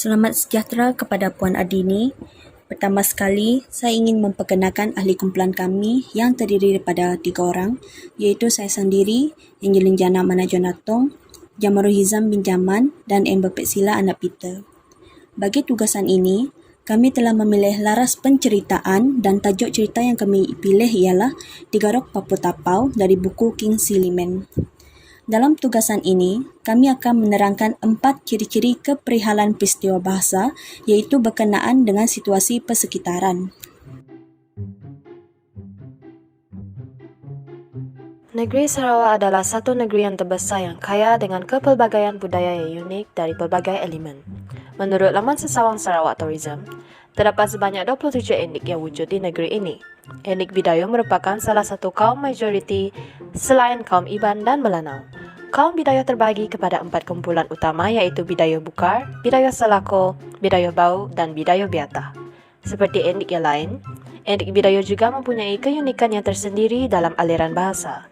Selamat sejahtera kepada Puan Ardini. Pertama sekali, saya ingin memperkenalkan ahli kumpulan kami yang terdiri daripada 3 orang, iaitu saya sendiri, Angelin Jana Manajonatong, Jamarul Hizam bin Jaman dan Amber Peksila anak Peter. Bagi tugasan ini, kami telah memilih laras penceritaan dan tajuk cerita yang kami pilih ialah Tiga Rok Papu Tapau dari buku King Siliman. Dalam tugasan ini, kami akan menerangkan 4 ciri-ciri keperihalan peristiwa bahasa iaitu berkenaan dengan situasi persekitaran. Negeri Sarawak adalah satu negeri yang terbesar yang kaya dengan kepelbagaian budaya yang unik dari pelbagai elemen. Menurut laman Sesawang Sarawak Tourism, terdapat sebanyak 27 etnik yang wujud di negeri ini. Etnik Bidayuh merupakan salah satu kaum majoriti selain kaum Iban dan Melanau. Kaum Bidayuh terbagi kepada 4 kumpulan utama iaitu Bidayuh Bukar, Bidayuh Selako, Bidayuh Bau dan Bidayuh Biatah. Seperti etnik yang lain, etnik Bidayuh juga mempunyai keunikan yang tersendiri dalam aliran bahasa.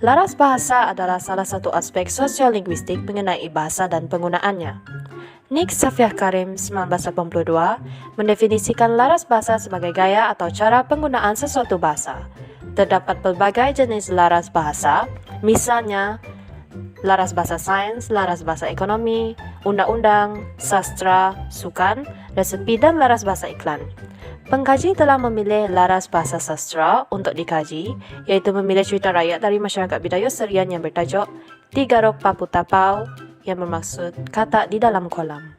Laras bahasa adalah salah satu aspek sosiolinguistik mengenai bahasa dan penggunaannya. Nick Safiah Karim 1982 mendefinisikan laras bahasa sebagai gaya atau cara penggunaan sesuatu bahasa. Terdapat pelbagai jenis laras bahasa, misalnya laras bahasa sains, laras bahasa ekonomi, undang-undang, sastra, sukan, resepi dan laras bahasa iklan. Pengkaji telah memilih laras bahasa sastra untuk dikaji, iaitu memilih cerita rakyat dari masyarakat Bidayuh Serian yang bertajuk Tiga Rok Papu Tapau, yang bermaksud kata di dalam kolam.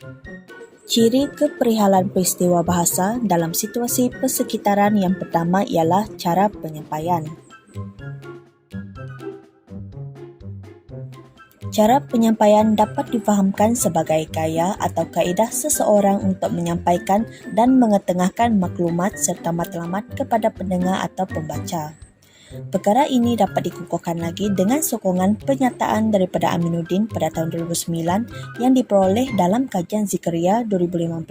Ciri keperihalan peristiwa bahasa dalam situasi persekitaran yang pertama ialah cara penyampaian. Cara penyampaian dapat difahamkan sebagai gaya atau kaedah seseorang untuk menyampaikan dan mengetengahkan maklumat serta matlamat kepada pendengar atau pembaca. Perkara ini dapat dikukuhkan lagi dengan sokongan pernyataan daripada Aminuddin pada tahun 2009 yang diperoleh dalam kajian Zikaria 2015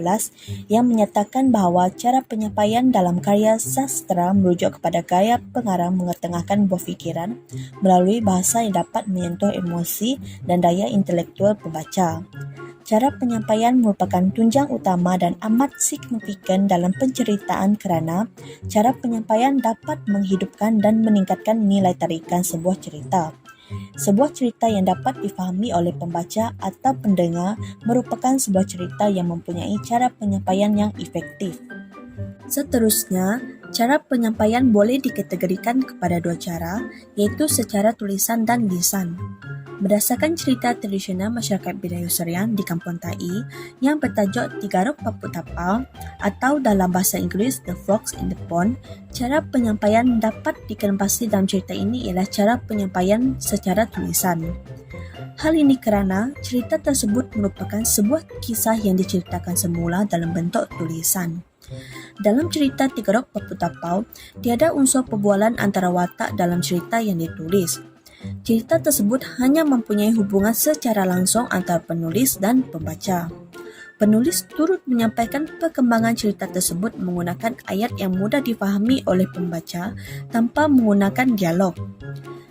yang menyatakan bahawa cara penyampaian dalam karya sastra merujuk kepada gaya pengarang mengetengahkan buah fikiran melalui bahasa yang dapat menyentuh emosi dan daya intelektual pembaca. Cara penyampaian merupakan tunjang utama dan amat signifikan dalam penceritaan kerana cara penyampaian dapat menghidupkan dan meningkatkan nilai tarikan sebuah cerita. Sebuah cerita yang dapat difahami oleh pembaca atau pendengar merupakan sebuah cerita yang mempunyai cara penyampaian yang efektif. Seterusnya, cara penyampaian boleh dikategorikan kepada 2 cara, iaitu secara tulisan dan lisan. Berdasarkan cerita tradisional masyarakat Bidayuh Serian di Kampung Tai yang bertajuk Tiga Rok Papu Tapau atau dalam bahasa Inggeris The Frogs in the Pond, cara penyampaian dapat dikenepasi dalam cerita ini ialah cara penyampaian secara tulisan. Hal ini kerana cerita tersebut merupakan sebuah kisah yang diceritakan semula dalam bentuk tulisan. Dalam cerita Tiga Rok Papu Tapau, tiada unsur perbualan antara watak dalam cerita yang ditulis. Cerita tersebut hanya mempunyai hubungan secara langsung antara penulis dan pembaca. Penulis turut menyampaikan perkembangan cerita tersebut menggunakan ayat yang mudah difahami oleh pembaca tanpa menggunakan dialog.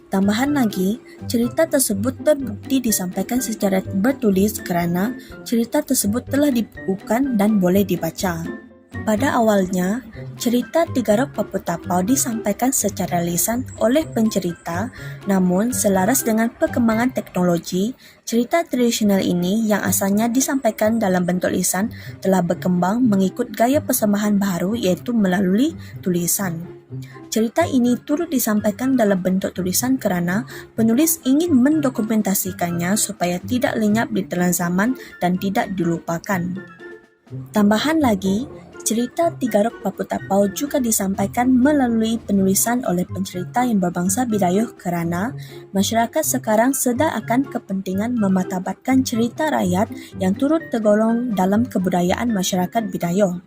Tambahan lagi, cerita tersebut terbukti disampaikan secara bertulis kerana cerita tersebut telah dibukukan dan boleh dibaca. Pada awalnya, cerita Tiga Rok Papu Tapau disampaikan secara lisan oleh pencerita, namun selaras dengan perkembangan teknologi, cerita tradisional ini yang asalnya disampaikan dalam bentuk lisan telah berkembang mengikut gaya persembahan baru iaitu melalui tulisan. Cerita ini turut disampaikan dalam bentuk tulisan kerana penulis ingin mendokumentasikannya supaya tidak lenyap di telan zaman dan tidak dilupakan. Tambahan lagi, cerita Tiga Rok Papu Tapau juga disampaikan melalui penulisan oleh pencerita yang berbangsa Bidayuh kerana masyarakat sekarang sedar akan kepentingan memartabatkan cerita rakyat yang turut tergolong dalam kebudayaan masyarakat Bidayuh.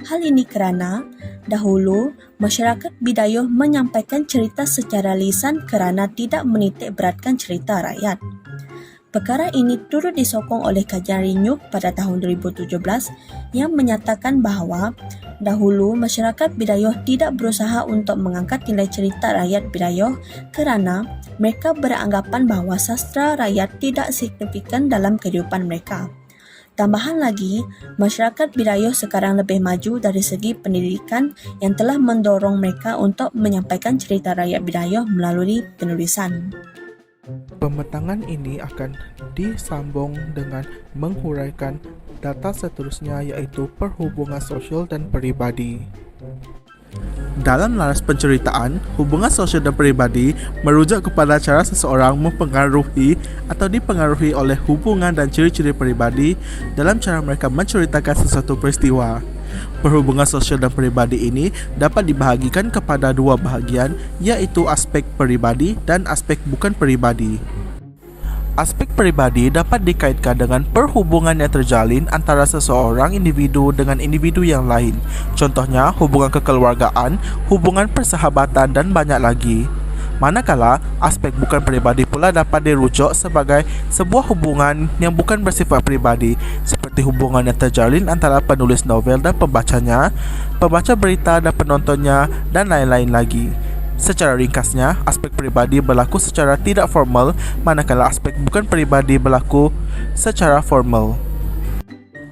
Hal ini kerana dahulu masyarakat Bidayuh menyampaikan cerita secara lisan kerana tidak menitik beratkan cerita rakyat. Perkara ini turut disokong oleh kajian Rinyuk pada tahun 2017 yang menyatakan bahawa dahulu masyarakat Bidayuh tidak berusaha untuk mengangkat nilai cerita rakyat Bidayuh kerana mereka beranggapan bahawa sastra rakyat tidak signifikan dalam kehidupan mereka. Tambahan lagi, masyarakat Bidayuh sekarang lebih maju dari segi pendidikan yang telah mendorong mereka untuk menyampaikan cerita rakyat Bidayuh melalui penulisan. Pematangan ini akan disambung dengan menghuraikan data seterusnya yaitu perhubungan sosial dan peribadi. Dalam laras penceritaan, hubungan sosial dan peribadi merujuk kepada cara seseorang mempengaruhi atau dipengaruhi oleh hubungan dan ciri-ciri peribadi dalam cara mereka menceritakan sesuatu peristiwa. Perhubungan sosial dan peribadi ini dapat dibahagikan kepada dua bahagian, yaitu aspek peribadi dan aspek bukan peribadi. Aspek peribadi dapat dikaitkan dengan perhubungan yang terjalin antara seseorang individu dengan individu yang lain. Contohnya, hubungan kekeluargaan, hubungan persahabatan dan banyak lagi. Manakala, aspek bukan peribadi pula dapat dirujuk sebagai sebuah hubungan yang bukan bersifat peribadi, seperti hubungan yang terjalin antara penulis novel dan pembacanya, pembaca berita dan penontonnya, dan lain-lain lagi. Secara ringkasnya, aspek peribadi berlaku secara tidak formal, manakala aspek bukan peribadi berlaku secara formal.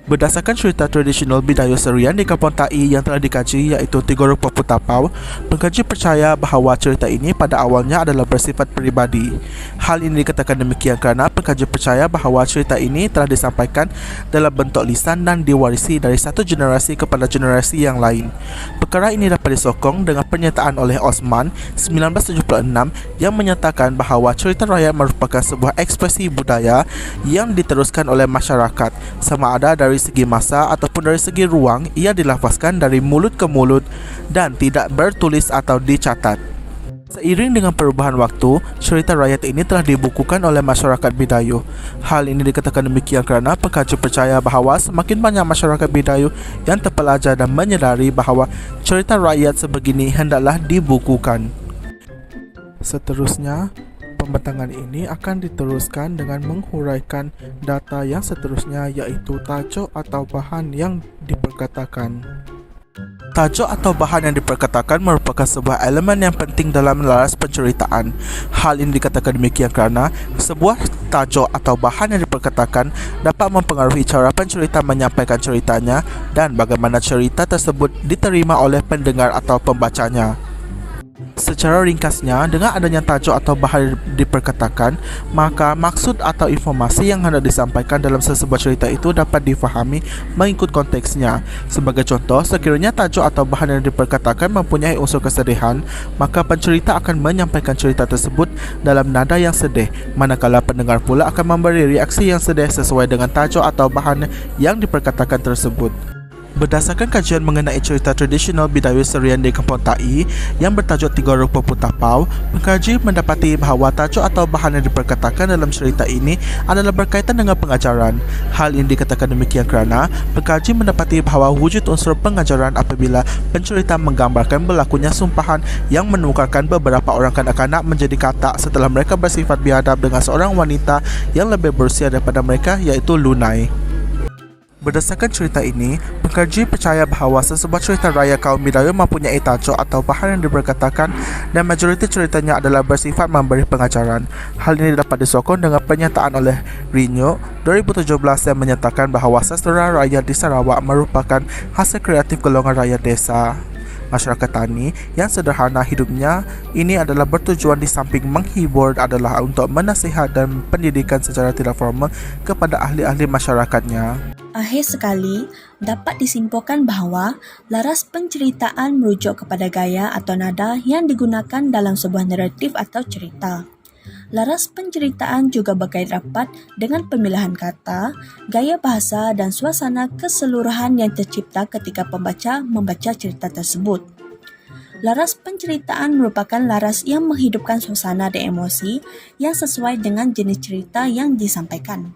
Berdasarkan cerita tradisional Bidayuh Serian di Kampung Tai yang telah dikaji iaitu Tiga Rupa Putapau, pengkaji percaya bahawa cerita ini pada awalnya adalah bersifat peribadi. Hal ini dikatakan demikian kerana pengkaji percaya bahawa cerita ini telah disampaikan dalam bentuk lisan dan diwarisi dari satu generasi kepada generasi yang lain. Perkara ini dapat disokong dengan pernyataan oleh Osman 1976 yang menyatakan bahawa cerita rakyat merupakan sebuah ekspresi budaya yang diteruskan oleh masyarakat, sama ada dari segi masa ataupun dari segi ruang. Ia dilafazkan dari mulut ke mulut dan tidak bertulis atau dicatat. Seiring dengan perubahan waktu, cerita rakyat ini telah dibukukan oleh masyarakat Bidayuh. Hal ini dikatakan demikian kerana pengkaji percaya bahawa semakin banyak masyarakat Bidayuh yang terpelajar dan menyedari bahawa cerita rakyat sebegini hendaklah dibukukan. Seterusnya, pembentangan ini akan diteruskan dengan menghuraikan data yang seterusnya iaitu tajuk atau bahan yang diperkatakan. Tajuk atau bahan yang diperkatakan merupakan sebuah elemen yang penting dalam laras penceritaan. Hal ini dikatakan demikian kerana sebuah tajuk atau bahan yang diperkatakan dapat mempengaruhi cara pencerita menyampaikan ceritanya dan bagaimana cerita tersebut diterima oleh pendengar atau pembacanya. Secara ringkasnya, dengan adanya tajuk atau bahan diperkatakan, maka maksud atau informasi yang hendak disampaikan dalam sesebuah cerita itu dapat difahami mengikut konteksnya. Sebagai contoh, sekiranya tajuk atau bahan yang diperkatakan mempunyai unsur kesedihan, maka pencerita akan menyampaikan cerita tersebut dalam nada yang sedih, manakala pendengar pula akan memberi reaksi yang sedih sesuai dengan tajuk atau bahan yang diperkatakan tersebut. Berdasarkan kajian mengenai cerita tradisional Bidayuh Serian di Kampung Tai yang bertajuk Tiga Rupa Putapau, pengkaji mendapati bahawa tajuk atau bahan yang diperkatakan dalam cerita ini adalah berkaitan dengan pengajaran. Hal ini dikatakan demikian kerana pengkaji mendapati bahawa wujud unsur pengajaran apabila pencerita menggambarkan berlakunya sumpahan yang menukarkan beberapa orang kanak-kanak menjadi katak setelah mereka bersifat biadab dengan seorang wanita yang lebih berusia daripada mereka iaitu Lunai. Berdasarkan cerita ini, pengkaji percaya bahawa sesebuah cerita raya kaum Bidayuh mempunyai tajuk atau bahan yang diperkatakan dan majoriti ceritanya adalah bersifat memberi pengajaran. Hal ini dapat disokong dengan pernyataan oleh Rinyo 2017 yang menyatakan bahawa sastra rakyat di Sarawak merupakan hasil kreatif golongan rakyat desa. Masyarakat tani yang sederhana hidupnya ini adalah bertujuan di samping menghibur adalah untuk menasihat dan pendidikan secara tidak formal kepada ahli-ahli masyarakatnya. Akhir sekali, dapat disimpulkan bahawa laras penceritaan merujuk kepada gaya atau nada yang digunakan dalam sebuah naratif atau cerita. Laras penceritaan juga berkait rapat dengan pemilihan kata, gaya bahasa dan suasana keseluruhan yang tercipta ketika pembaca membaca cerita tersebut. Laras penceritaan merupakan laras yang menghidupkan suasana dan emosi yang sesuai dengan jenis cerita yang disampaikan.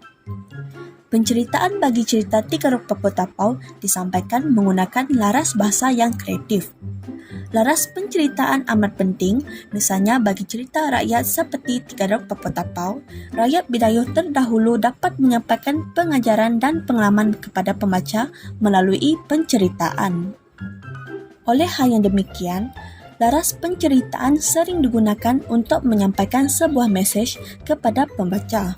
Penceritaan bagi cerita Tiga Rupa Putapau disampaikan menggunakan laras bahasa yang kreatif. Laras penceritaan amat penting, misalnya bagi cerita rakyat seperti Tiga Rupa Putapau, rakyat Bidayuh terdahulu dapat menyampaikan pengajaran dan pengalaman kepada pembaca melalui penceritaan. Oleh hal yang demikian, laras penceritaan sering digunakan untuk menyampaikan sebuah mesej kepada pembaca.